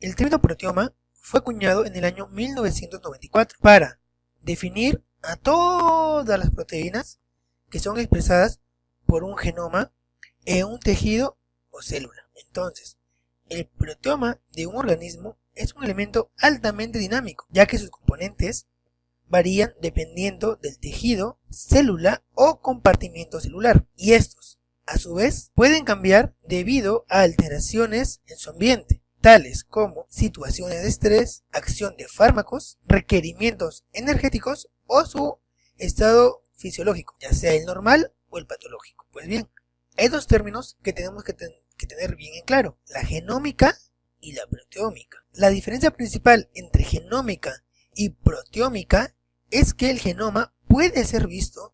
El término proteoma fue acuñado en el año 1994 para definir a todas las proteínas que son expresadas por un genoma en un tejido o célula. Entonces, el proteoma de un organismo es un elemento altamente dinámico, ya que sus componentes varían dependiendo del tejido, célula o compartimiento celular, y estos, a su vez, pueden cambiar debido a alteraciones en su ambiente, tales como situaciones de estrés, acción de fármacos, requerimientos energéticos o su estado fisiológico, ya sea el normal o el patológico. Pues bien, hay dos términos que tenemos que tener bien en claro: la genómica y la proteómica. La diferencia principal entre genómica y proteómica es que el genoma puede ser visto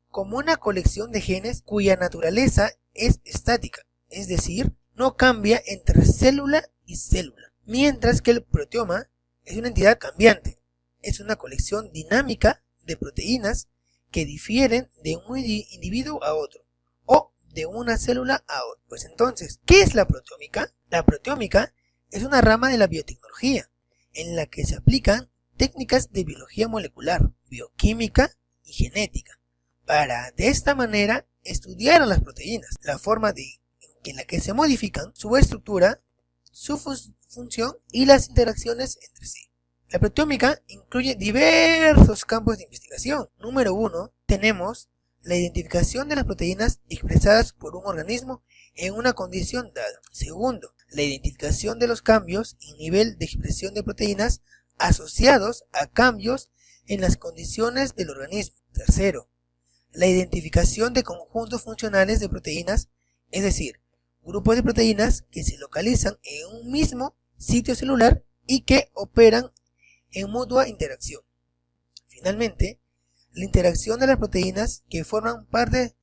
como una colección de genes cuya naturaleza es estática, es decir, no cambia entre célula y célula, mientras que el proteoma es una entidad cambiante, es una colección dinámica de proteínas que difieren de un individuo a otro o de una célula a otra. Pues entonces, ¿qué es la proteómica? La proteómica es una rama de la biotecnología en la que se aplican técnicas de biología molecular, bioquímica y genética para de esta manera estudiar a las proteínas, la forma en la que se modifican, su estructura, su función y las interacciones entre sí. La proteómica incluye diversos campos de investigación. Número 1, tenemos la identificación de las proteínas expresadas por un organismo en una condición dada. Segundo, la identificación de los cambios en nivel de expresión de proteínas asociados a cambios en las condiciones del organismo. Tercero, la identificación de conjuntos funcionales de proteínas, es decir, grupos de proteínas que se localizan en un mismo sitio celular y que operan en mutua interacción. Finalmente, la interacción de las proteínas que forman parte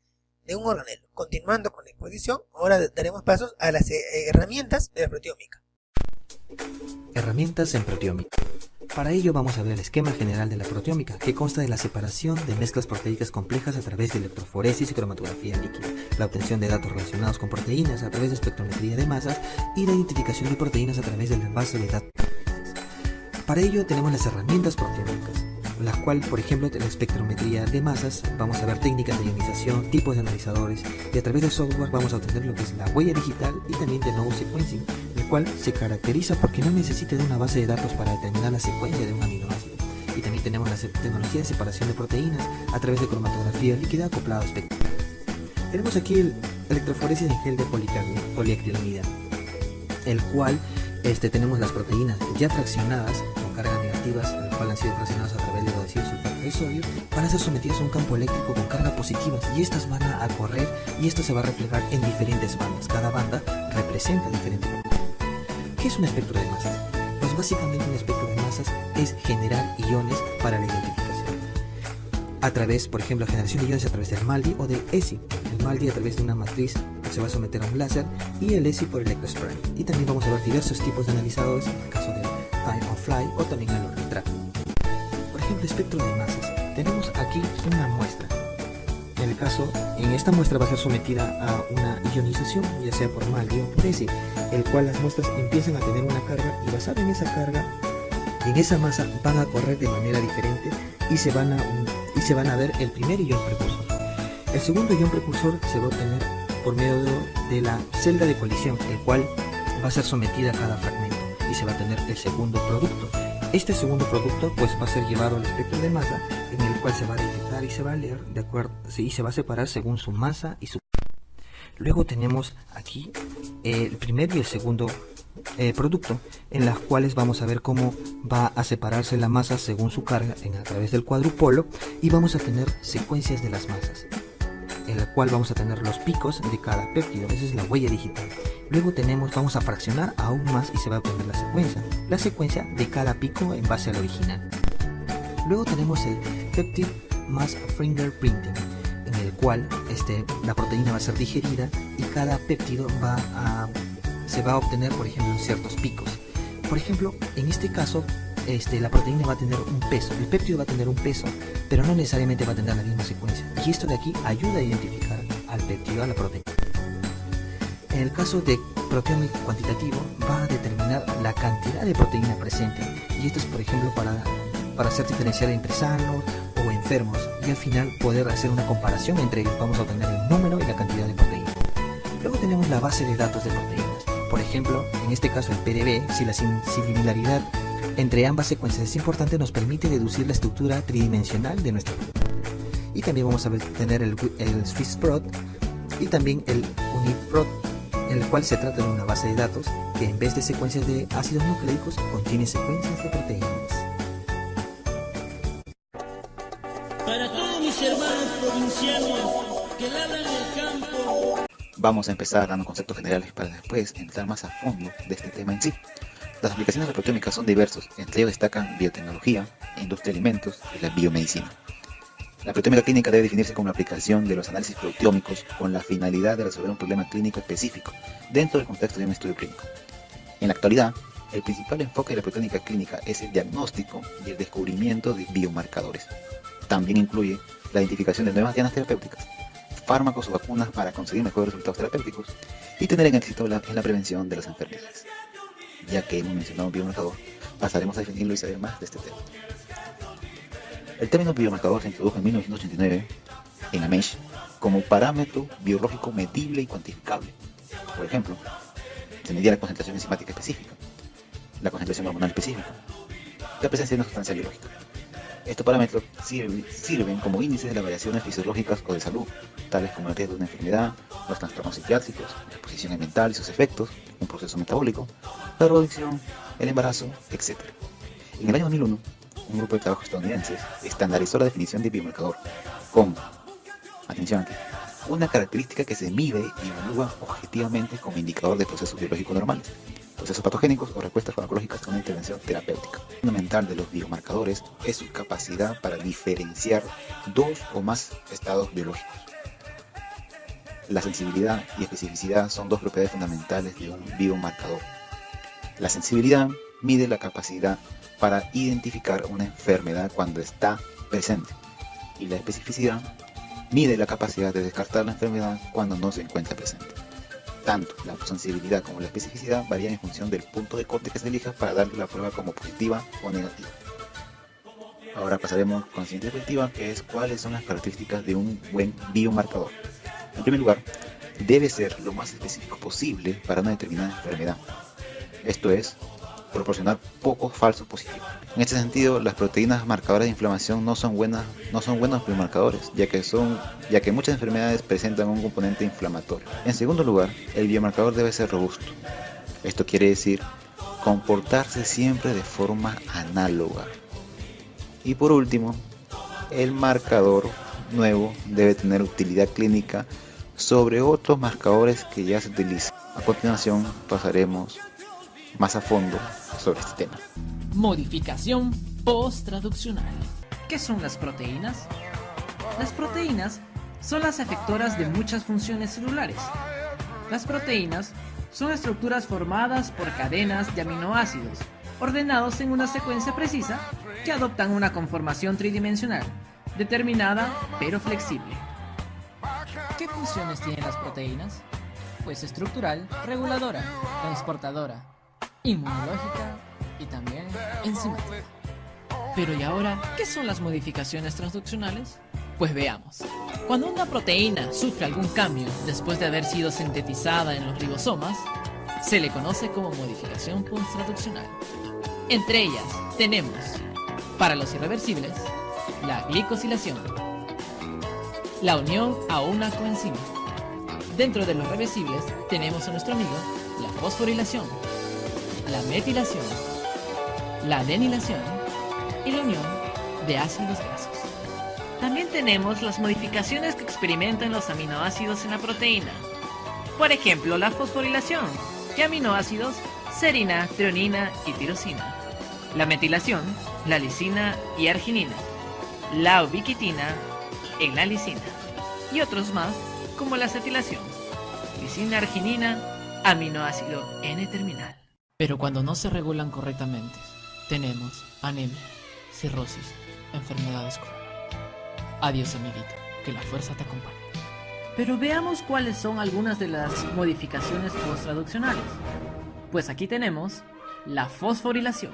de un organelo. Continuando con la exposición, ahora daremos pasos a las herramientas de la proteómica. Herramientas en proteómica. Para ello vamos a ver el esquema general de la proteómica, que consta de la separación de mezclas proteicas complejas a través de electroforesis y cromatografía líquida, la obtención de datos relacionados con proteínas a través de espectrometría de masas y la identificación de proteínas a través de la base de datos. Para ello tenemos las herramientas proteómicas, la cual, por ejemplo, en la espectrometría de masas vamos a ver técnicas de ionización, tipos de analizadores, y a través de software vamos a obtener lo que es la huella digital y también de nuevo sequencing, el cual se caracteriza porque no necesita de una base de datos para determinar la secuencia de un aminoácido. Y también tenemos la tecnología de separación de proteínas a través de cromatografía líquida acoplada a espectro. Tenemos aquí el electroforesis en gel de poliacrilamida, el cual tenemos las proteínas ya fraccionadas con cargas negativas, el cual han sido fraccionadas a través de sulfato de sodio, para ser sometidas a un campo eléctrico con cargas positivas, y estas van a correr y esto se va a reflejar en diferentes bandas. Cada banda representa diferente campo. ¿Qué es un espectro de masas? Pues básicamente un espectro de masas es generar iones para la identificación. A través, por ejemplo, la generación de iones a través del MALDI o del ESI. El MALDI a través de una matriz se va a someter a un láser y el ESI por electrospray. Y también vamos a ver diversos tipos de analizadores, en el caso del time on fly o también el orbitrap. Por ejemplo, espectro de masas. Tenemos aquí una muestra. En esta muestra va a ser sometida a una ionización, ya sea por MALDI o por ESI, el cual las muestras empiezan a tener una carga y basada en esa carga, en esa masa van a correr de manera diferente y se van a ver el primer ion precursor. El segundo ion precursor se va a obtener por medio de la celda de colisión, el cual va a ser sometida a cada fragmento y se va a tener el segundo producto. Este segundo producto pues va a ser llevado al espectro de masa, en el cual se va a detectar y se va a leer de acuerdo, y se va a separar según su masa y su. Luego tenemos aquí el primer y el segundo producto, en las cuales vamos a ver cómo va a separarse la masa según su carga a través del cuadrupolo, y vamos a tener secuencias de las masas, en la cual vamos a tener los picos de cada péptido. Esa es la huella digital. Luego vamos a fraccionar aún más y se va a obtener la secuencia de cada pico en base al original. Luego tenemos el peptide mass fingerprinting, en el cual la proteína va a ser digerida y cada péptido se va a obtener, por ejemplo, en ciertos picos. Por ejemplo, en este caso, la proteína va a tener un peso, el péptido va a tener un peso, pero no necesariamente va a tener la misma secuencia. Y esto de aquí ayuda a identificar al péptido, a la proteína. En el caso de proteómico cuantitativo va a determinar la cantidad de proteína presente, y esto es por ejemplo para hacer diferenciar entre sanos o enfermos, y al final poder hacer una comparación entre ellos. Vamos a obtener el número y la cantidad de proteína. Luego tenemos la base de datos de proteínas. Por ejemplo, en este caso el PDB, si la similaridad entre ambas secuencias es importante, nos permite deducir la estructura tridimensional de nuestro grupo. Y también vamos a tener el SwissProt y también el UniProt, en el cual se trata de una base de datos que en vez de secuencias de ácidos nucleicos contiene secuencias de proteínas. Para todos mis hermanos provincianos que ladran el campo. Vamos a empezar dando conceptos generales para después entrar más a fondo de este tema en sí. Las aplicaciones de la proteómica son diversos, entre ellos destacan biotecnología, industria de alimentos y la biomedicina. La proteómica clínica debe definirse como la aplicación de los análisis proteómicos con la finalidad de resolver un problema clínico específico dentro del contexto de un estudio clínico. En la actualidad, el principal enfoque de la proteómica clínica es el diagnóstico y el descubrimiento de biomarcadores. También incluye la identificación de nuevas dianas terapéuticas, fármacos o vacunas para conseguir mejores resultados terapéuticos y tener en éxito en la prevención de las enfermedades. Ya que hemos mencionado un biomarcador, pasaremos a definirlo y saber más de este tema. El término biomarcador se introdujo en 1989 en la MESH como parámetro biológico medible y cuantificable. Por ejemplo, se medía la concentración enzimática específica, la concentración hormonal específica, la presencia de una sustancia biológica. Estos parámetros sirven como índices de las variaciones fisiológicas o de salud, tales como el riesgo de una enfermedad, los trastornos psiquiátricos, la exposición ambiental y sus efectos, un proceso metabólico, la drogadicción, el embarazo, etc. En el año 2001, un grupo de trabajo estadounidenses estandarizó la definición de biomarcador como, atención aquí, una característica que se mide y evalúa objetivamente como indicador de procesos biológicos normales, procesos patogénicos o respuestas farmacológicas con una intervención terapéutica. Lo fundamental de los biomarcadores es su capacidad para diferenciar dos o más estados biológicos. La sensibilidad y especificidad son dos propiedades fundamentales de un biomarcador. La sensibilidad mide la capacidad para identificar una enfermedad cuando está presente, y la especificidad mide la capacidad de descartar la enfermedad cuando no se encuentra presente. Tanto la sensibilidad como la especificidad varían en función del punto de corte que se elija para darle la prueba como positiva o negativa. Ahora pasaremos con la siguiente diapositiva, que es cuáles son las características de un buen biomarcador. En primer lugar, debe ser lo más específico posible para una determinada enfermedad. Esto es, proporcionar pocos falsos positivos. En este sentido, las proteínas marcadoras de inflamación no son buenos biomarcadores, ya que muchas enfermedades presentan un componente inflamatorio. En segundo lugar, el biomarcador debe ser robusto. Esto quiere decir comportarse siempre de forma análoga. Y por último, el marcador nuevo debe tener utilidad clínica sobre otros marcadores que ya se utilizan. A continuación pasaremos más a fondo sobre este tema. Modificación post-traduccional. ¿Qué son las proteínas? Las proteínas son las efectoras de muchas funciones celulares. Las proteínas son estructuras formadas por cadenas de aminoácidos, ordenados en una secuencia precisa que adoptan una conformación tridimensional, determinada pero flexible. ¿Qué funciones tienen las proteínas? Pues estructural, reguladora, transportadora, inmunológica y también enzimática. Pero ¿y ahora qué son las modificaciones transduccionales? Pues veamos. Cuando una proteína sufre algún cambio después de haber sido sintetizada en los ribosomas, se le conoce como modificación post-traduccional. Entre ellas tenemos, para los irreversibles, la glicosilación, la unión a una coenzima. Dentro de los reversibles tenemos a nuestro amigo la fosforilación, la metilación, la adenilación y la unión de ácidos grasos. También tenemos las modificaciones que experimentan los aminoácidos en la proteína. Por ejemplo, la fosforilación de aminoácidos serina, treonina y tirosina. La metilación, la lisina y arginina. La ubiquitina en la lisina. Y otros más, como la acetilación, lisina, arginina, aminoácido N-terminal. Pero cuando no se regulan correctamente, tenemos anemia, cirrosis, enfermedades crónicas. Adiós, amiguito, que la fuerza te acompañe. Pero veamos cuáles son algunas de las modificaciones posttraduccionales. Pues aquí tenemos la fosforilación.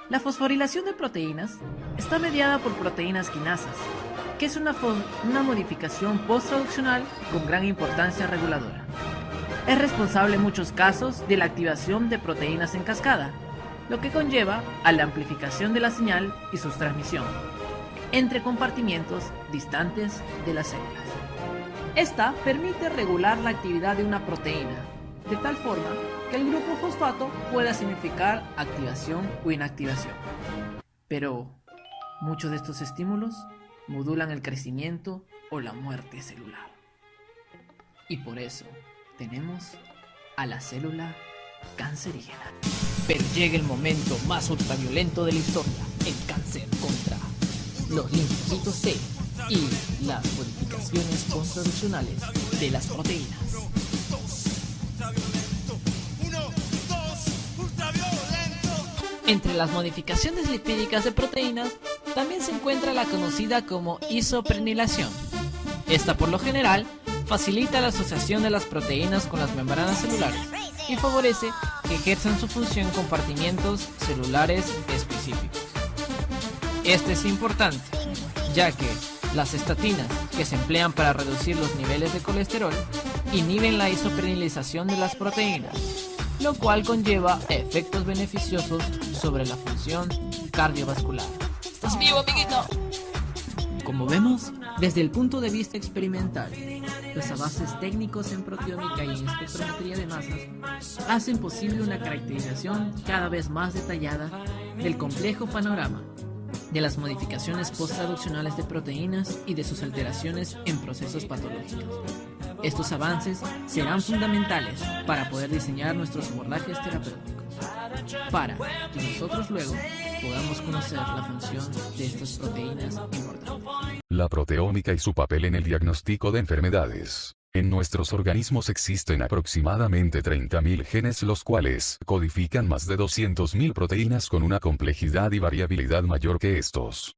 La fosforilación de proteínas está mediada por proteínas quinasas, que es una modificación posttraduccional con gran importancia reguladora. Es responsable en muchos casos de la activación de proteínas en cascada, lo que conlleva a la amplificación de la señal y su transmisión entre compartimientos distantes de las células. Esta permite regular la actividad de una proteína, de tal forma que el grupo fosfato pueda significar activación o inactivación. Pero muchos de estos estímulos modulan el crecimiento o la muerte celular. Y por eso tenemos a la célula cancerígena. Pero llega el momento más ultraviolento de la historia, el cáncer contra los linfocitos C y las modificaciones posttraduccionales de las proteínas. Entre las modificaciones lipídicas de proteínas también se encuentra la conocida como isoprenilación. Esta por lo general facilita la asociación de las proteínas con las membranas celulares y favorece que ejerzan su función en compartimientos celulares específicos. Este es importante, ya que las estatinas, que se emplean para reducir los niveles de colesterol, inhiben la isoprenilización de las proteínas, lo cual conlleva efectos beneficiosos sobre la función cardiovascular. ¿Estás vivo, amiguito? Como vemos, desde el punto de vista experimental, los avances técnicos en proteómica y en espectrometría de masas hacen posible una caracterización cada vez más detallada del complejo panorama de las modificaciones posttraduccionales de proteínas y de sus alteraciones en procesos patológicos. Estos avances serán fundamentales para poder diseñar nuestros abordajes terapéuticos, para que nosotros luego podamos conocer la función de estas proteínas importantes. La proteómica y su papel en el diagnóstico de enfermedades. En nuestros organismos existen aproximadamente 30.000 genes, los cuales codifican más de 200.000 proteínas con una complejidad y variabilidad mayor que estos,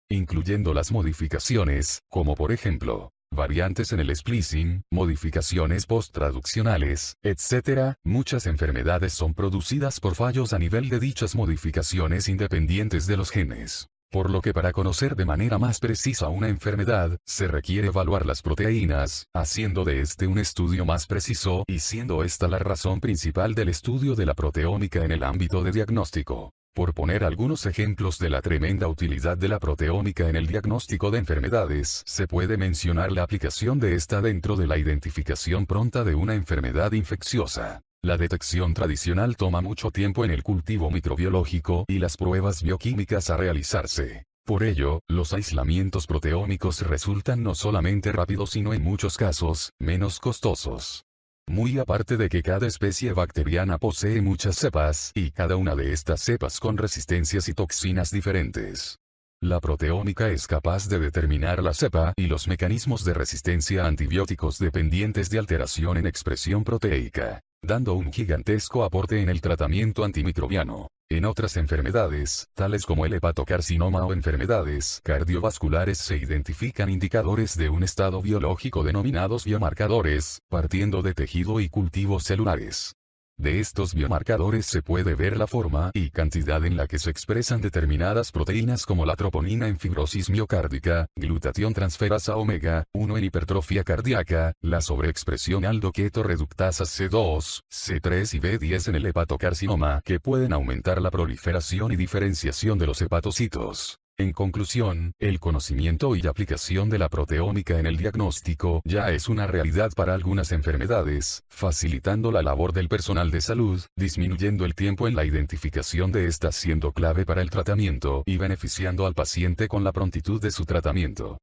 incluyendo las modificaciones, como por ejemplo, variantes en el splicing, modificaciones posttraduccionales, etc. Muchas enfermedades son producidas por fallos a nivel de dichas modificaciones independientes de los genes. Por lo que para conocer de manera más precisa una enfermedad, se requiere evaluar las proteínas, haciendo de este un estudio más preciso y siendo esta la razón principal del estudio de la proteómica en el ámbito de diagnóstico. Por poner algunos ejemplos de la tremenda utilidad de la proteómica en el diagnóstico de enfermedades, se puede mencionar la aplicación de esta dentro de la identificación pronta de una enfermedad infecciosa. La detección tradicional toma mucho tiempo en el cultivo microbiológico y las pruebas bioquímicas a realizarse. Por ello, los aislamientos proteómicos resultan no solamente rápidos sino en muchos casos, menos costosos. Muy aparte de que cada especie bacteriana posee muchas cepas, y cada una de estas cepas con resistencias y toxinas diferentes. La proteómica es capaz de determinar la cepa y los mecanismos de resistencia a antibióticos dependientes de alteración en expresión proteica, dando un gigantesco aporte en el tratamiento antimicrobiano. En otras enfermedades, tales como el hepatocarcinoma o enfermedades cardiovasculares, se identifican indicadores de un estado biológico denominados biomarcadores, partiendo de tejido y cultivos celulares. De estos biomarcadores se puede ver la forma y cantidad en la que se expresan determinadas proteínas como la troponina en fibrosis miocárdica, glutatión transferasa omega 1 en hipertrofia cardíaca, la sobreexpresión aldoqueto reductasa C2, C3 y B10 en el hepatocarcinoma, que pueden aumentar la proliferación y diferenciación de los hepatocitos. En conclusión, el conocimiento y aplicación de la proteómica en el diagnóstico ya es una realidad para algunas enfermedades, facilitando la labor del personal de salud, disminuyendo el tiempo en la identificación de estas, siendo clave para el tratamiento y beneficiando al paciente con la prontitud de su tratamiento.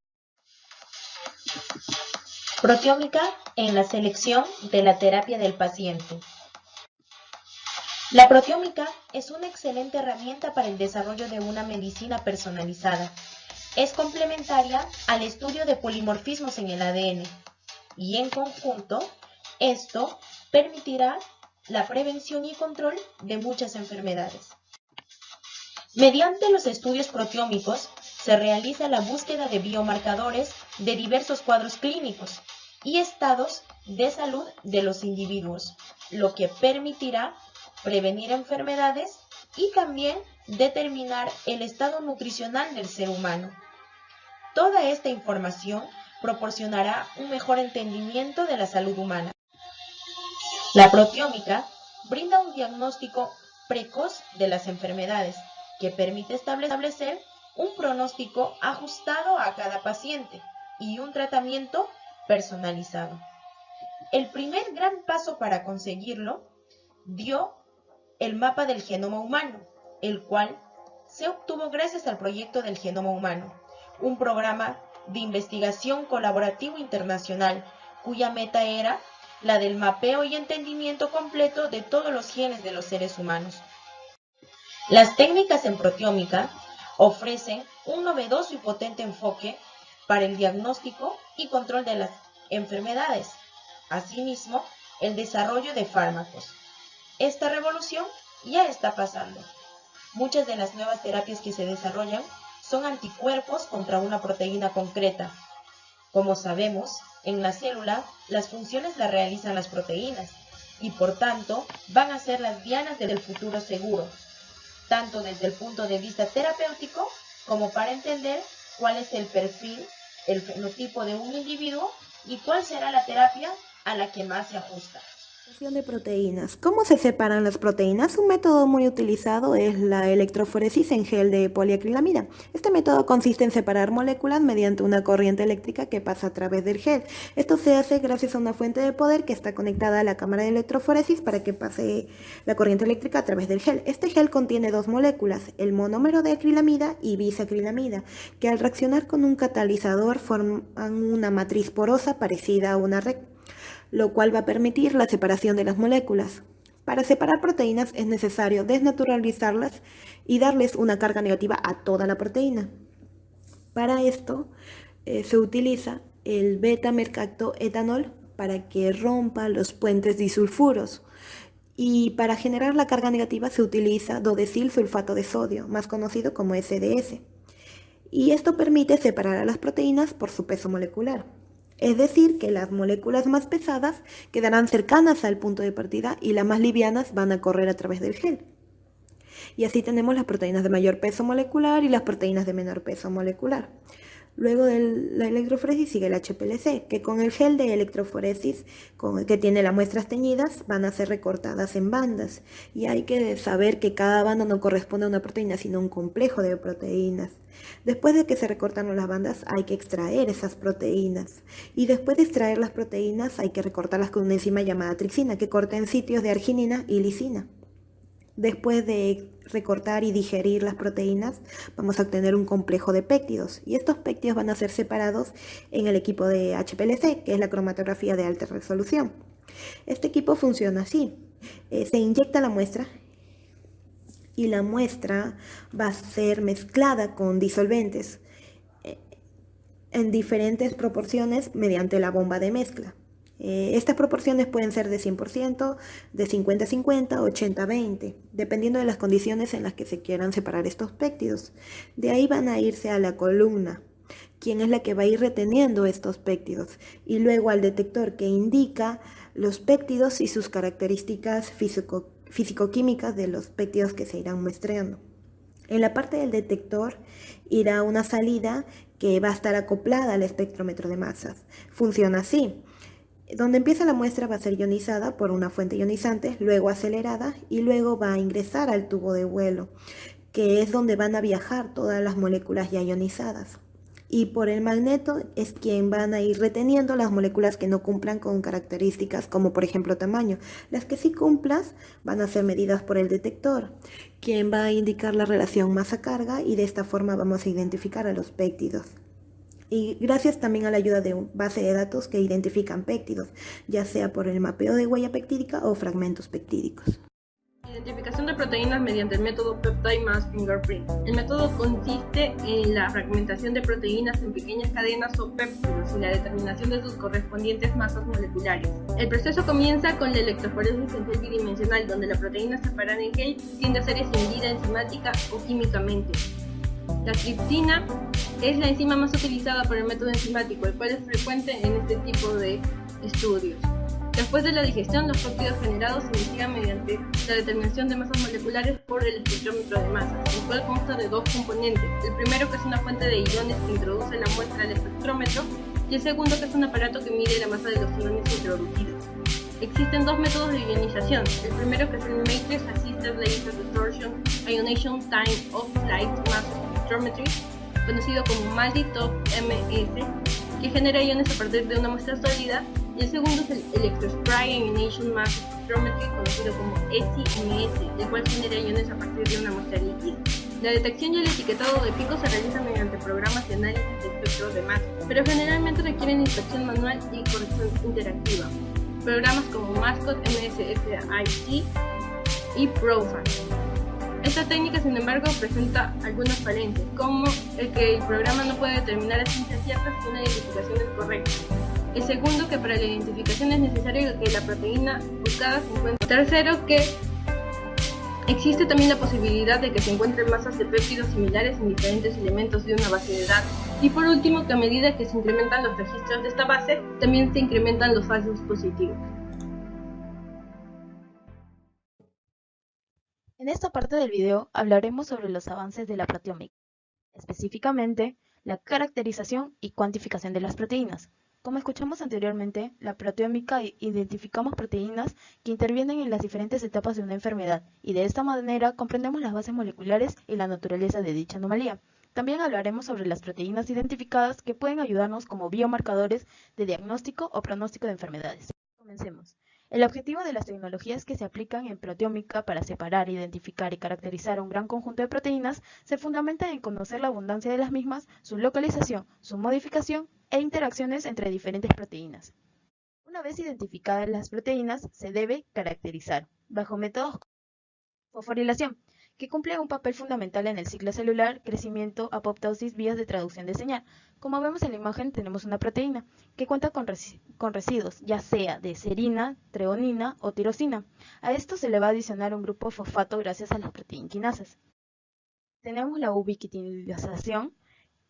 Proteómica en la selección de la terapia del paciente. La proteómica es una excelente herramienta para el desarrollo de una medicina personalizada. Es complementaria al estudio de polimorfismos en el ADN y en conjunto, esto permitirá la prevención y control de muchas enfermedades. Mediante los estudios proteómicos se realiza la búsqueda de biomarcadores de diversos cuadros clínicos y estados de salud de los individuos, lo que permitirá prevenir enfermedades y también determinar el estado nutricional del ser humano. Toda esta información proporcionará un mejor entendimiento de la salud humana. La proteómica brinda un diagnóstico precoz de las enfermedades que permite establecer un pronóstico ajustado a cada paciente y un tratamiento personalizado. El primer gran paso para conseguirlo dio el mapa del genoma humano, el cual se obtuvo gracias al proyecto del Genoma Humano, un programa de investigación colaborativo internacional cuya meta era la del mapeo y entendimiento completo de todos los genes de los seres humanos. Las técnicas en proteómica ofrecen un novedoso y potente enfoque para el diagnóstico y control de las enfermedades, asimismo el desarrollo de fármacos. Esta revolución ya está pasando. Muchas de las nuevas terapias que se desarrollan son anticuerpos contra una proteína concreta. Como sabemos, en la célula las funciones las realizan las proteínas y por tanto van a ser las dianas del futuro seguro, tanto desde el punto de vista terapéutico como para entender cuál es el perfil, el fenotipo de un individuo y cuál será la terapia a la que más se ajusta. De proteínas. ¿Cómo se separan las proteínas? Un método muy utilizado es la electroforesis en gel de poliacrilamida. Este método consiste en separar moléculas mediante una corriente eléctrica que pasa a través del gel. Esto se hace gracias a una fuente de poder que está conectada a la cámara de electroforesis para que pase la corriente eléctrica a través del gel. Este gel contiene dos moléculas, el monómero de acrilamida y bisacrilamida, que al reaccionar con un catalizador forman una matriz porosa parecida a una red, lo cual va a permitir la separación de las moléculas. Para separar proteínas es necesario desnaturalizarlas y darles una carga negativa a toda la proteína. Para esto se utiliza el beta-mercaptoetanol para que rompa los puentes disulfuros. Y para generar la carga negativa se utiliza dodesil sulfato de sodio, más conocido como SDS. Y esto permite separar a las proteínas por su peso molecular. Es decir, que las moléculas más pesadas quedarán cercanas al punto de partida y las más livianas van a correr a través del gel. Y así tenemos las proteínas de mayor peso molecular y las proteínas de menor peso molecular. Luego de la electroforesis sigue el HPLC, que con el gel de electroforesis que tiene las muestras teñidas van a ser recortadas en bandas. Y hay que saber que cada banda no corresponde a una proteína, sino a un complejo de proteínas. Después de que se recortan las bandas hay que extraer esas proteínas. Y después de extraer las proteínas hay que recortarlas con una enzima llamada trixina, que corta en sitios de arginina y lisina. Después de recortar y digerir las proteínas, vamos a obtener un complejo de péptidos. Y estos péptidos van a ser separados en el equipo de HPLC, que es la cromatografía de alta resolución. Este equipo funciona así. Se inyecta la muestra y la muestra va a ser mezclada con disolventes en diferentes proporciones mediante la bomba de mezcla. Estas proporciones pueden ser de 100%, de 50-50, 80-20, dependiendo de las condiciones en las que se quieran separar estos péptidos. De ahí van a irse a la columna, quien es la que va a ir reteniendo estos péptidos, y luego al detector que indica los péptidos y sus características físico-químicas de los péptidos que se irán muestreando. En la parte del detector irá una salida que va a estar acoplada al espectrómetro de masas. Funciona así. Donde empieza la muestra va a ser ionizada por una fuente ionizante, luego acelerada y luego va a ingresar al tubo de vuelo, que es donde van a viajar todas las moléculas ya ionizadas. Y por el magneto es quien van a ir reteniendo las moléculas que no cumplan con características como por ejemplo tamaño. Las que sí cumplan van a ser medidas por el detector, quien va a indicar la relación masa-carga y de esta forma vamos a identificar a los péptidos. Y gracias también a la ayuda de una base de datos que identifican péptidos, ya sea por el mapeo de huella peptídica o fragmentos peptídicos. Identificación de proteínas mediante el método Peptide Mass Fingerprint. El método consiste en la fragmentación de proteínas en pequeñas cadenas o péptidos y la determinación de sus correspondientes masas moleculares. El proceso comienza con la electroforesis en gel bidimensional, donde la proteína separada en gel tiende a ser escindida enzimática o químicamente. La tripsina es la enzima más utilizada por el método enzimático, el cual es frecuente en este tipo de estudios. Después de la digestión, los péptidos generados se investigan mediante la determinación de masas moleculares por el espectrómetro de masas, el cual consta de dos componentes. El primero, que es una fuente de iones que introduce la muestra al espectrómetro, y el segundo, que es un aparato que mide la masa de los iones introducidos. Existen dos métodos de ionización. El primero, que es el Matrix Assisted Laser Distortion Ionization Time of Flight Mass Spectrometry, conocido como MALDI-TOF-MS, que genera iones a partir de una muestra sólida, y el segundo es el Electrospray Ionization Mass Spectrometry, conocido como ESI-MS, el cual genera iones a partir de una muestra líquida. La detección y el etiquetado de picos se realiza mediante programas de análisis de espectro de masa, pero generalmente requieren inspección manual y corrección interactiva. Programas como Mascot, MSSIC y Profile. Esta técnica, sin embargo, presenta algunas falencias, como el que el programa no puede determinar a ciencia cierta si una identificación es correcta. El segundo, que para la identificación es necesario que la proteína buscada se encuentre. Tercero, que existe también la posibilidad de que se encuentren masas de péptidos similares en diferentes elementos de una base de datos. Y por último, que a medida que se incrementan los registros de esta base, también se incrementan los falsos positivos. En esta parte del video hablaremos sobre los avances de la proteómica, específicamente la caracterización y cuantificación de las proteínas. Como escuchamos anteriormente, la proteómica identificamos proteínas que intervienen en las diferentes etapas de una enfermedad y de esta manera comprendemos las bases moleculares y la naturaleza de dicha anomalía. También hablaremos sobre las proteínas identificadas que pueden ayudarnos como biomarcadores de diagnóstico o pronóstico de enfermedades. Comencemos. El objetivo de las tecnologías que se aplican en proteómica para separar, identificar y caracterizar un gran conjunto de proteínas se fundamenta en conocer la abundancia de las mismas, su localización, su modificación e interacciones entre diferentes proteínas. Una vez identificadas las proteínas, se debe caracterizar bajo métodos fosforilación, que cumple un papel fundamental en el ciclo celular, crecimiento, apoptosis, vías de traducción de señal. Como vemos en la imagen, tenemos una proteína que cuenta con residuos, ya sea de serina, treonina o tirosina. A esto se le va a adicionar un grupo fosfato gracias a las proteinquinasas. Tenemos la ubiquitinización.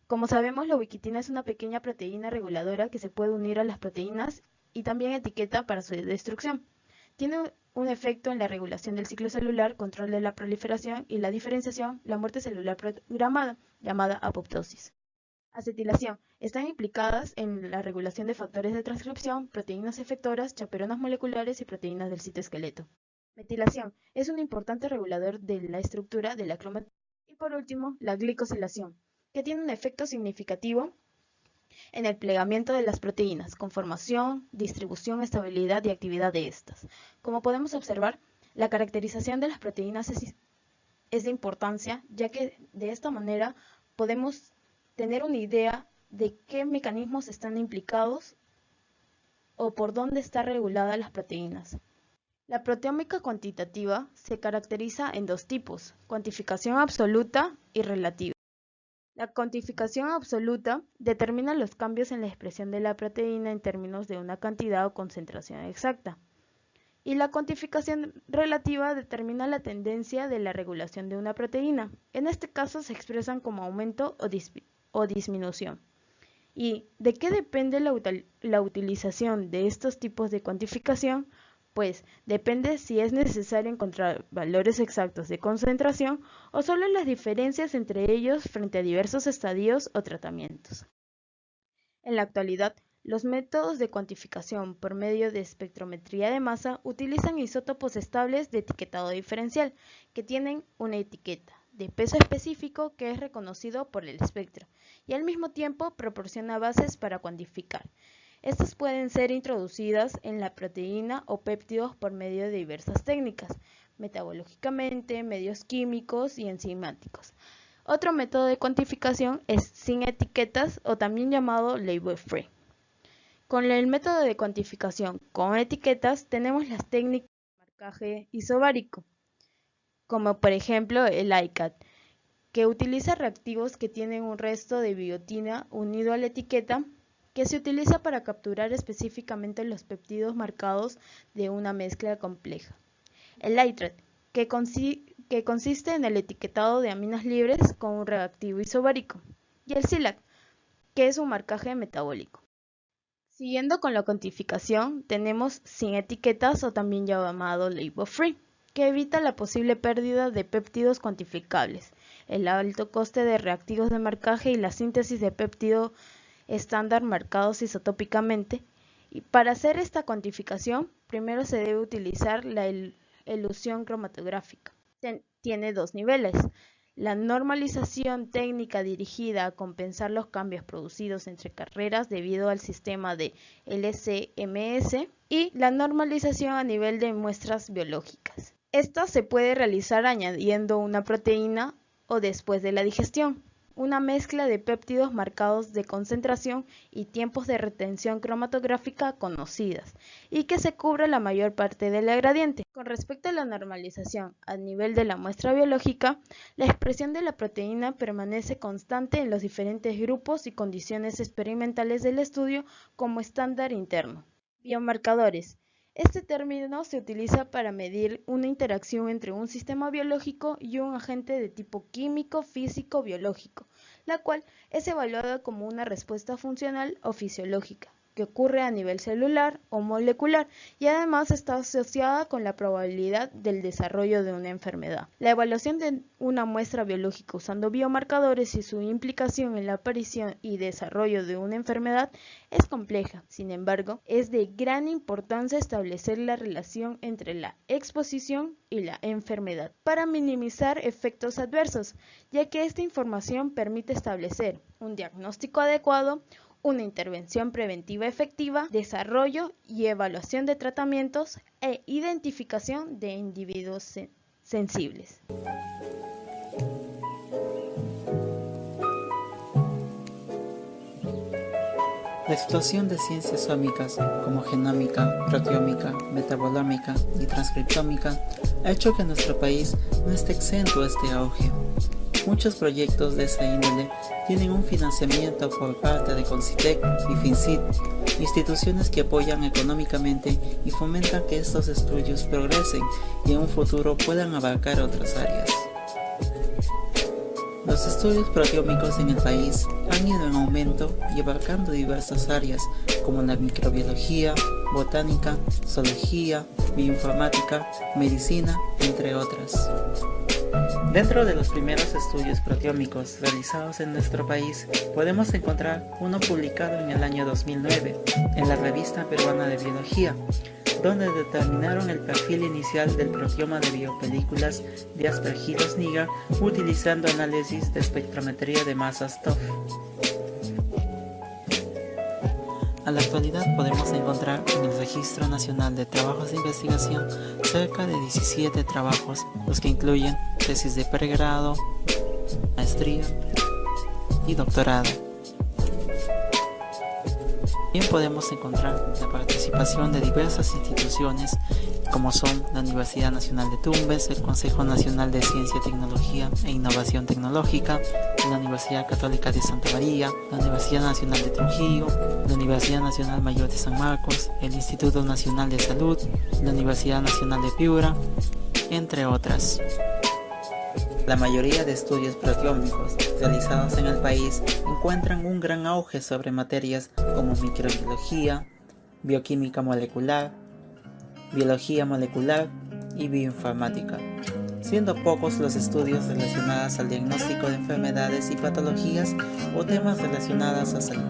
Como sabemos, la ubiquitina es una pequeña proteína reguladora que se puede unir a las proteínas y también etiqueta para su destrucción. Tiene un efecto en la regulación del ciclo celular, control de la proliferación y la diferenciación, la muerte celular programada, llamada apoptosis. Acetilación. Están implicadas en la regulación de factores de transcripción, proteínas efectoras, chaperonas moleculares y proteínas del citoesqueleto. Metilación. Es un importante regulador de la estructura de la cromatina. Y por último, la glicosilación, que tiene un efecto significativo en el plegamiento de las proteínas, conformación, distribución, estabilidad y actividad de estas. Como podemos observar, la caracterización de las proteínas es de importancia, ya que de esta manera podemos tener una idea de qué mecanismos están implicados o por dónde están reguladas las proteínas. La proteómica cuantitativa se caracteriza en dos tipos: cuantificación absoluta y relativa. La cuantificación absoluta determina los cambios en la expresión de la proteína en términos de una cantidad o concentración exacta. Y la cuantificación relativa determina la tendencia de la regulación de una proteína. En este caso se expresan como aumento o disminución. ¿Y de qué depende la utilización de estos tipos de cuantificación? Pues depende si es necesario encontrar valores exactos de concentración o solo las diferencias entre ellos frente a diversos estadios o tratamientos. En la actualidad, los métodos de cuantificación por medio de espectrometría de masa utilizan isótopos estables de etiquetado diferencial que tienen una etiqueta de peso específico que es reconocido por el espectro y al mismo tiempo proporciona bases para cuantificar. Estas pueden ser introducidas en la proteína o péptidos por medio de diversas técnicas, metabológicamente, medios químicos y enzimáticos. Otro método de cuantificación es sin etiquetas o también llamado label free. Con el método de cuantificación con etiquetas tenemos las técnicas de marcaje isobárico, como por ejemplo el ICAT, que utiliza reactivos que tienen un resto de biotina unido a la etiqueta, que se utiliza para capturar específicamente los péptidos marcados de una mezcla compleja. El ITRAT, que consiste en el etiquetado de aminas libres con un reactivo isobárico, y el SILAC, que es un marcaje metabólico. Siguiendo con la cuantificación, tenemos sin etiquetas o también llamado label free, que evita la posible pérdida de péptidos cuantificables, el alto coste de reactivos de marcaje y la síntesis de péptido estándar marcados isotópicamente. Y para hacer esta cuantificación, primero se debe utilizar la elusión cromatográfica. Tiene dos niveles: la normalización técnica dirigida a compensar los cambios producidos entre carreras debido al sistema de LC-MS y la normalización a nivel de muestras biológicas. Esta se puede realizar añadiendo una proteína o después de la digestión, una mezcla de péptidos marcados de concentración y tiempos de retención cromatográfica conocidas, y que se cubre la mayor parte del gradiente. Con respecto a la normalización a nivel de la muestra biológica, la expresión de la proteína permanece constante en los diferentes grupos y condiciones experimentales del estudio como estándar interno. Biomarcadores. Este término se utiliza para medir una interacción entre un sistema biológico y un agente de tipo químico, físico, biológico, la cual es evaluada como una respuesta funcional o fisiológica, que ocurre a nivel celular o molecular y además está asociada con la probabilidad del desarrollo de una enfermedad. La evaluación de una muestra biológica usando biomarcadores y su implicación en la aparición y desarrollo de una enfermedad es compleja. Sin embargo, es de gran importancia establecer la relación entre la exposición y la enfermedad para minimizar efectos adversos, ya que esta información permite establecer un diagnóstico adecuado, una intervención preventiva efectiva, desarrollo y evaluación de tratamientos e identificación de individuos sensibles. La explosión de ciencias sómicas como genómica, proteómica, metabolómica y transcriptómica ha hecho que nuestro país no esté exento a este auge. Muchos proyectos de esta índole tienen un financiamiento por parte de Concitec y FinCit, instituciones que apoyan económicamente y fomentan que estos estudios progresen y en un futuro puedan abarcar otras áreas. Los estudios proteómicos en el país han ido en aumento y abarcando diversas áreas como la microbiología, botánica, zoología, bioinformática, medicina, entre otras. Dentro de los primeros estudios proteómicos realizados en nuestro país, podemos encontrar uno publicado en el año 2009 en la Revista Peruana de Biología, donde determinaron el perfil inicial del proteoma de biopelículas de Aspergillus niger utilizando análisis de espectrometría de masas TOF. A la actualidad podemos encontrar en el Registro Nacional de Trabajos de Investigación cerca de 17 trabajos, los que incluyen tesis de pregrado, maestría y doctorado. También podemos encontrar la participación de diversas instituciones como son la Universidad Nacional de Tumbes, el Consejo Nacional de Ciencia, Tecnología e Innovación Tecnológica, la Universidad Católica de Santa María, la Universidad Nacional de Trujillo, la Universidad Nacional Mayor de San Marcos, el Instituto Nacional de Salud, la Universidad Nacional de Piura, entre otras. La mayoría de estudios proteómicos realizados en el país encuentran un gran auge sobre materias como microbiología, bioquímica molecular, biología molecular y bioinformática, siendo pocos los estudios relacionados al diagnóstico de enfermedades y patologías o temas relacionados a salud.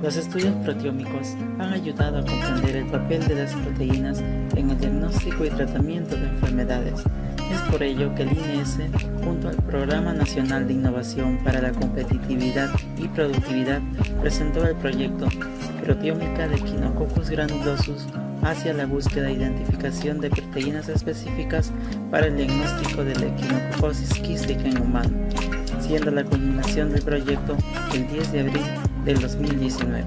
Los estudios proteómicos han ayudado a comprender el papel de las proteínas en el diagnóstico y tratamiento de enfermedades. Es por ello que el INS, junto al Programa Nacional de Innovación para la Competitividad y Productividad, presentó el proyecto Proteómica de Echinococcus granulosus hacia la búsqueda e identificación de proteínas específicas para el diagnóstico de la equinococosis quística en humano, siendo la culminación del proyecto el 10 de abril del 2019.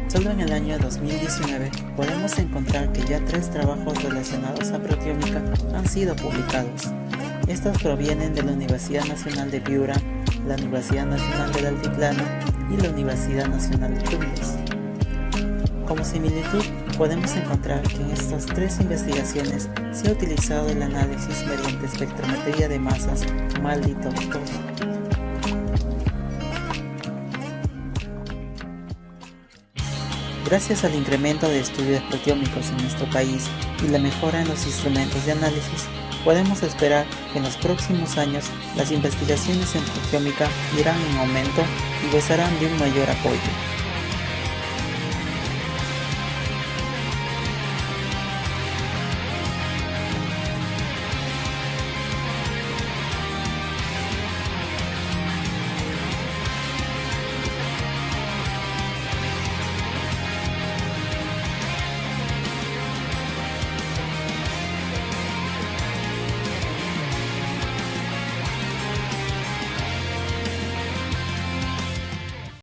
Solo en el año 2019 podemos encontrar que ya 3 trabajos relacionados a proteómica han sido publicados. Estos provienen de la Universidad Nacional de Piura, la Universidad Nacional del Altiplano y la Universidad Nacional de Tumbes. Como similitud, podemos encontrar que en estas tres investigaciones se ha utilizado el análisis mediante espectrometría de masas, maldito todo. Gracias al incremento de estudios proteómicos en nuestro país y la mejora en los instrumentos de análisis, podemos esperar que en los próximos años las investigaciones en proteómica irán en aumento y gozarán de un mayor apoyo.